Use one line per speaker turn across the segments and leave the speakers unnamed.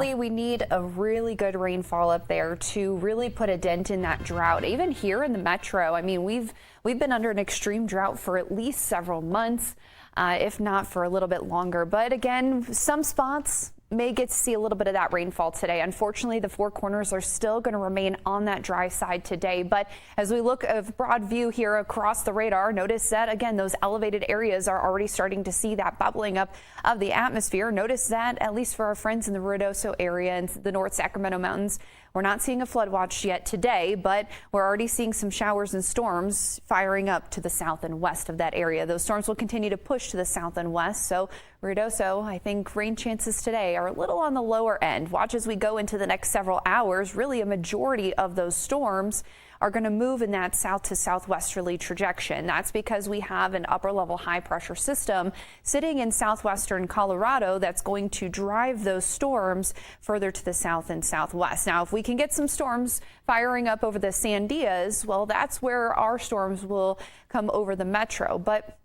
We need a really good rainfall up there to really put a dent in that drought. Even here in the metro, I mean, we've been under an extreme drought for at least several months, if not for a little bit longer. But again, some spots may get to see a little bit of that rainfall today. Unfortunately, the Four Corners are still going to remain on that dry side today. But as we look at a broad view here across the radar, notice that, again, those elevated areas are already starting to see that bubbling up of the atmosphere. Notice that, at least for our friends in the Ruidoso area and the North Sacramento Mountains, we're not seeing a flood watch yet today, but we're already seeing some showers and storms firing up to the south and west of that area. Those storms will continue to push to the south and west. So Ruidoso, I think rain chances today are a little on the lower end. Watch as we go into the next several hours. Really, a majority of those storms are going to move in that south to southwesterly trajectory. That's because we have an upper level high pressure system sitting in southwestern Colorado that's going to drive those storms further to the south and southwest. Now, if we can get some storms firing up over the Sandias, well, that's where our storms will come over the metro. But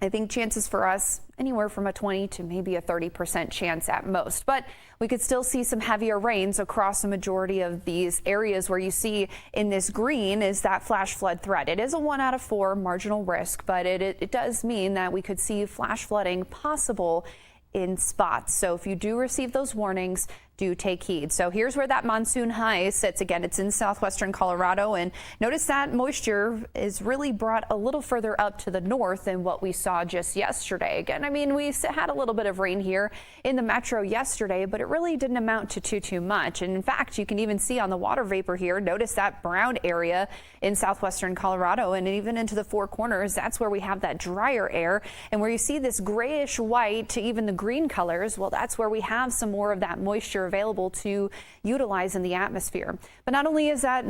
I think chances for us anywhere from a 20 to maybe a 30% chance at most. But we could still see some heavier rains across the majority of these areas where you see in this green is that flash flood threat. It is a 1 out of 4 marginal risk, but it does mean that we could see flash flooding possible in spots. So if you do receive those warnings, do take heed. So here's where that monsoon high sits. Again, it's in southwestern Colorado, and notice that moisture is really brought a little further up to the north than what we saw just yesterday. Again, I mean, we had a little bit of rain here in the metro yesterday, but it really didn't amount to too much. And in fact, you can even see on the water vapor here, notice that brown area in southwestern Colorado and even into the Four Corners. That's where we have that drier air, and where you see this grayish white to even the green colors, well, that's where we have some more of that moisture available to utilize in the atmosphere. But not only is that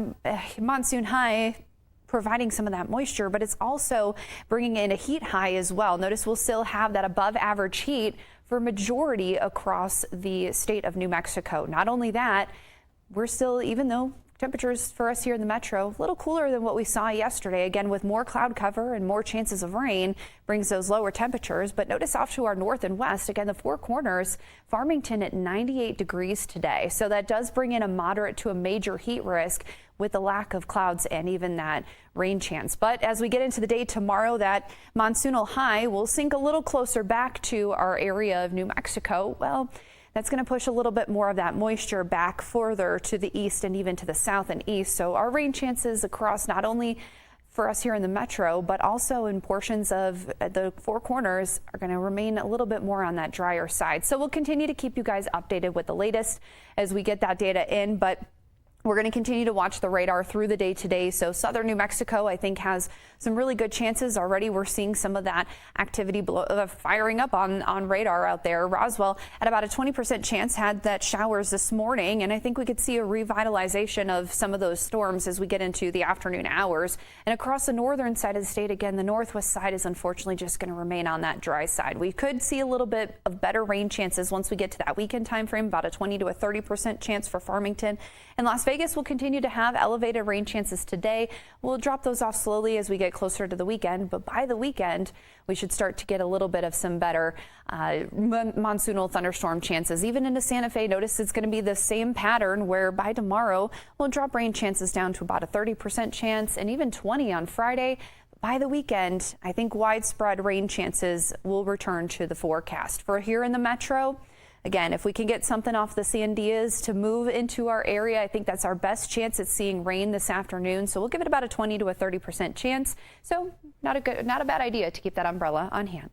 monsoon high providing some of that moisture, but it's also bringing in a heat high as well. Notice we'll still have that above average heat for majority across the state of New Mexico. Not only that, we're still, even though temperatures for us here in the metro, a little cooler than what we saw yesterday. Again, with more cloud cover and more chances of rain brings those lower temperatures. But notice off to our north and west, again, the Four Corners, Farmington at 98 degrees today. So that does bring in a moderate to a major heat risk with the lack of clouds and even that rain chance. But as we get into the day tomorrow, that monsoonal high will sink a little closer back to our area of New Mexico. Well, that's going to push a little bit more of that moisture back further to the east and even to the south and east. So our rain chances across not only for us here in the metro, but also in portions of the Four Corners are going to remain a little bit more on that drier side. So we'll continue to keep you guys updated with the latest as we get that data in. But we're going to continue to watch the radar through the day today. So southern New Mexico, I think, has some really good chances already. We're seeing some of that activity firing up on radar out there. Roswell at about a 20% chance had that showers this morning. And I think we could see a revitalization of some of those storms as we get into the afternoon hours. And across the northern side of the state, again, the northwest side is unfortunately just going to remain on that dry side. We could see a little bit of better rain chances once we get to that weekend time frame, about a 20 to a 30% chance for Farmington. And Las Vegas will continue to have elevated rain chances today. We'll drop those off slowly as we get closer to the weekend, but by the weekend, we should start to get a little bit of some better monsoonal thunderstorm chances. Even into Santa Fe, notice it's going to be the same pattern where by tomorrow, we'll drop rain chances down to about a 30% chance and even 20 on Friday. By the weekend, I think widespread rain chances will return to the forecast. For here in the metro, again, if we can get something off the Sandias to move into our area, I think that's our best chance at seeing rain this afternoon. So we'll give it about a 20 to a 30% chance. So not a bad idea to keep that umbrella on hand.